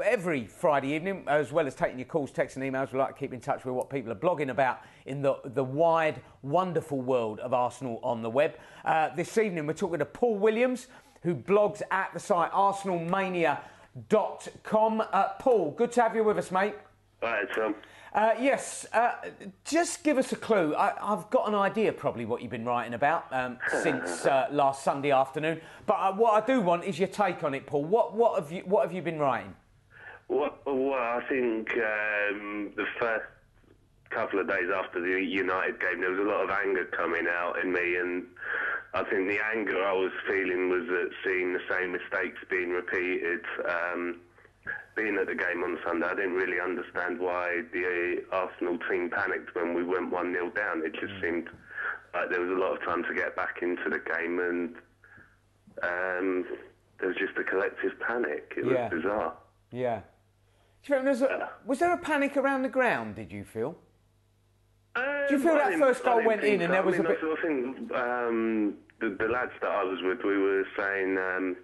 every Friday evening, as well as taking your calls, texts and emails. We like to keep in touch with what people are blogging about in the wide, wonderful world of Arsenal on the web. This evening we're talking to Paul Williams, who blogs at the site arsenalmania.com. Paul, good to have you with us, mate. Hi, Tom. Yes, just give us a clue. I've got an idea probably what you've been writing about since last Sunday afternoon. But what I do want is your take on it, Paul. What have you been writing? Well, I think the first couple of days after the United game, there was a lot of anger coming out in me, and I think the anger I was feeling was at seeing the same mistakes being repeated. Being at the game on Sunday, I didn't really understand why the Arsenal team panicked when we went 1-0 down. It just seemed like there was a lot of time to get back into the game, and there was just a collective panic. It was bizarre. Yeah. Do you reckon was there a panic around the ground, did you feel? Do you feel that first goal went in and there was a bit... I think the lads that I was with, we were saying...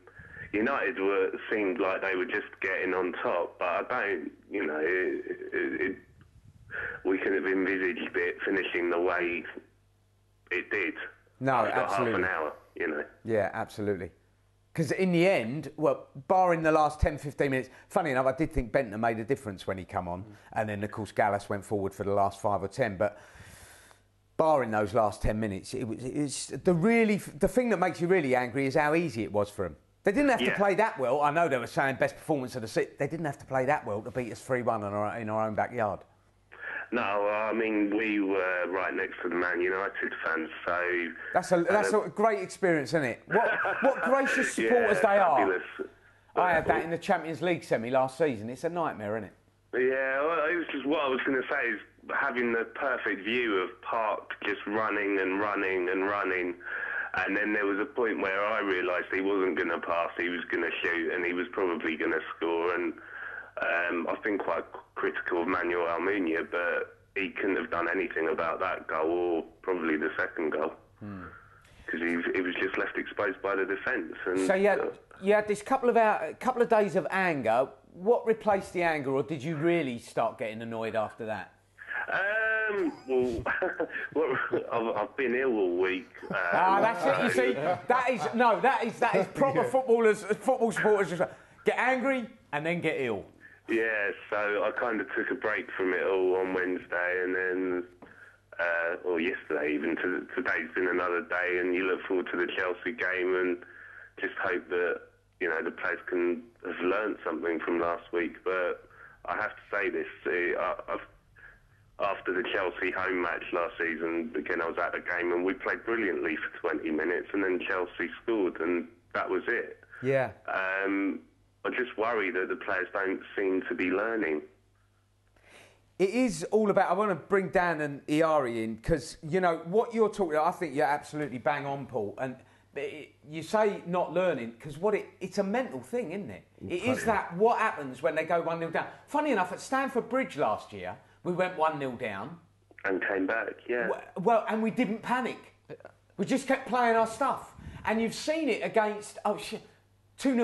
United seemed like they were just getting on top, but I don't, we could have envisaged it finishing the way it did. No, absolutely. Half an hour, Yeah, absolutely. Because in the end, well, barring the last 10, 15 minutes, funny enough, I did think Bentner made a difference when he come on, and then, of course, Gallas went forward for the last 5 or 10, but... barring those last 10 minutes, it's the thing that makes you really angry is how easy it was for them. They didn't have to play that well. I know they were saying best performance of the season. They didn't have to play that well to beat us 3-1 in our own backyard. No, I mean, we were right next to the Man United fans, so... That's a great experience, isn't it? What gracious supporters they fabulous. Are. I had that in the Champions League semi last season. It's a nightmare, isn't it? Yeah, well, it was just what I was going to say is having the perfect view of Park just running and running and running. And then there was a point where I realised he wasn't going to pass, he was going to shoot, and he was probably going to score. And I've been quite critical of Manuel Almunia, but he couldn't have done anything about that goal, or probably the second goal, because he was just left exposed by the defence. So you had this couple of days of anger. What replaced the anger, or did you really start getting annoyed after that? Well, I've been ill all week. That's it. You see, that is proper football supporters. Get angry and then get ill. Yeah, so I kind of took a break from it all on Wednesday, and then, or yesterday even. Today's been another day, and you look forward to the Chelsea game and just hope that the players can have learned something from last week. But I have to say this: after the Chelsea home match last season, again, I was at the game and we played brilliantly for 20 minutes and then Chelsea scored and that was it. Yeah. I just worry that the players don't seem to be learning. It is all about... I want to bring Dan and Iyare in because, what you're talking about, I think you're absolutely bang on, Paul. And you say not learning because it's a mental thing, isn't it? It is that what happens when they go 1-0 down. Funny enough, at Stamford Bridge last year, we went 1-0 down. And came back, yeah. Well, and we didn't panic. We just kept playing our stuff. And you've seen it against, 2-0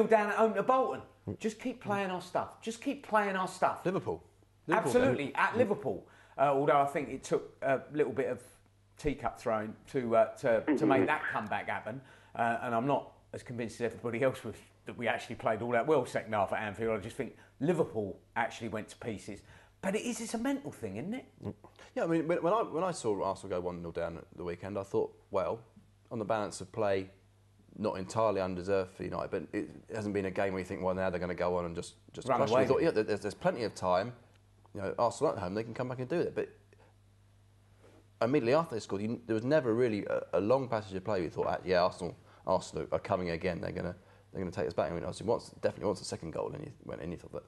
down at home to Bolton. Just keep playing our stuff. Just keep playing our stuff. Liverpool. Absolutely, at Liverpool. Although I think it took a little bit of teacup throwing to make that comeback happen. And I'm not as convinced as everybody else was that we actually played all that well second half at Anfield. I just think Liverpool actually went to pieces. But it's a mental thing, isn't it? Yeah, I mean, when I saw Arsenal go 1-0 down at the weekend, I thought, well, on the balance of play, not entirely undeserved for United, but it hasn't been a game where you think, well, now they're going to go on and just run crush away. I thought, there's plenty of time. Arsenal at home, they can come back and do it. But immediately after they scored, there was never really a long passage of play. We thought, Arsenal are coming again. They're going to take us back. I mean, obviously, definitely once the second goal, and you went in, you thought that.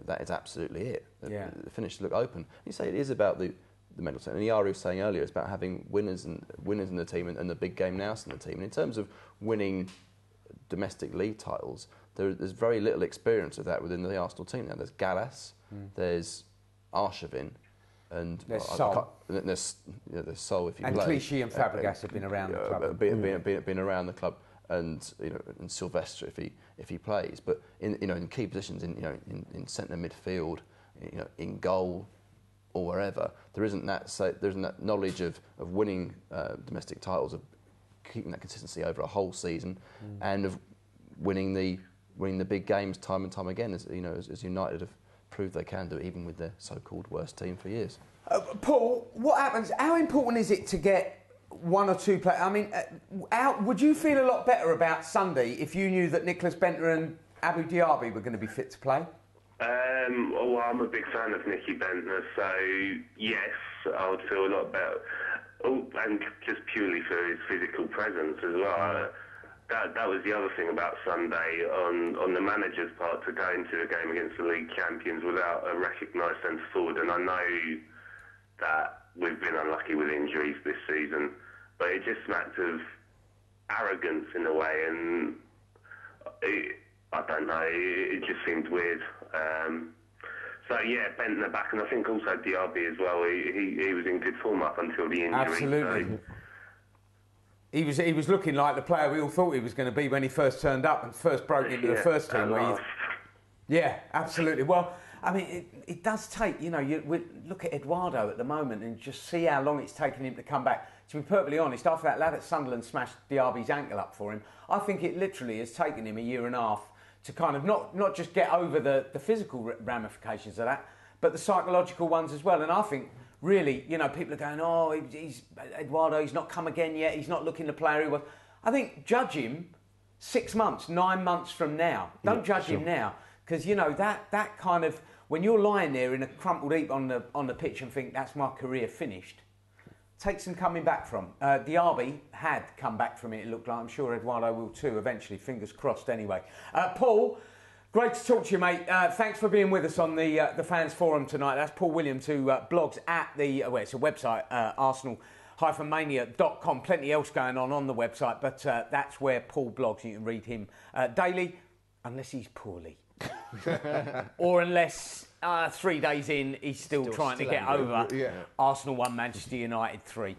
That is absolutely it. The finish look open. You say it is about the mental side. And Iyare was saying earlier, it's about having winners in the team and the big game nous in the team. And in terms of winning domestic league titles, there's very little experience of that within the Arsenal team now. There's Gallas, there's Arshavin, and there's Sol. There's Sol, if you and play. Clichy and Fabregas have been around the club. Been around the club. and and Sylvester if he plays. But in key positions in centre midfield, in goal or wherever, there isn't that knowledge of winning domestic titles, of keeping that consistency over a whole season, and of winning the big games time and time again, as United have proved they can do, even with their so-called worst team for years. Paul, what happens? How important is it to get one or two players? I mean, would you feel a lot better about Sunday if you knew that Nicholas Bendtner and Abu Diaby were going to be fit to play? Well, I'm a big fan of Nicky Bendtner, so yes, I would feel a lot better. Oh, and just purely for his physical presence as well. That was the other thing about Sunday on the manager's part, to go into a game against the league champions without a recognised centre forward. And I know that we've been unlucky with injuries this season, but it just smacked of arrogance in a way, and I don't know, it just seemed weird. So yeah, Bendtner back, and I think also Diaby as well. He was in good form up until the injury. Absolutely. So. He was looking like the player we all thought he was going to be when he first turned up and first broke into the first team. Yeah, absolutely. Well, I mean, it does take, we look at Eduardo at the moment and just see how long it's taken him to come back. To be perfectly honest, after that lad at Sunderland smashed Diaby's ankle up for him, I think it literally has taken him a year and a half to kind of not just get over the physical ramifications of that, but the psychological ones as well. And I think, really, people are going, oh, Eduardo, he's not come again yet, he's not looking the player he was. I think judge him 6 months, 9 months from now. Don't judge him now, because, that kind of, when you're lying there in a crumpled heap on the pitch and think, that's my career finished, takes some coming back from. Diaby had come back from it looked like. I'm sure Eduardo will too, eventually, fingers crossed anyway. Paul, great to talk to you, mate. Thanks for being with us on the Fans Forum tonight. That's Paul Williams, who blogs at it's a website, Arsenal-Mania.com. Plenty else going on the website, but that's where Paul blogs. You can read him daily, unless he's poorly. Or unless 3 days in, he's still trying to get over Arsenal 1, Manchester United 3.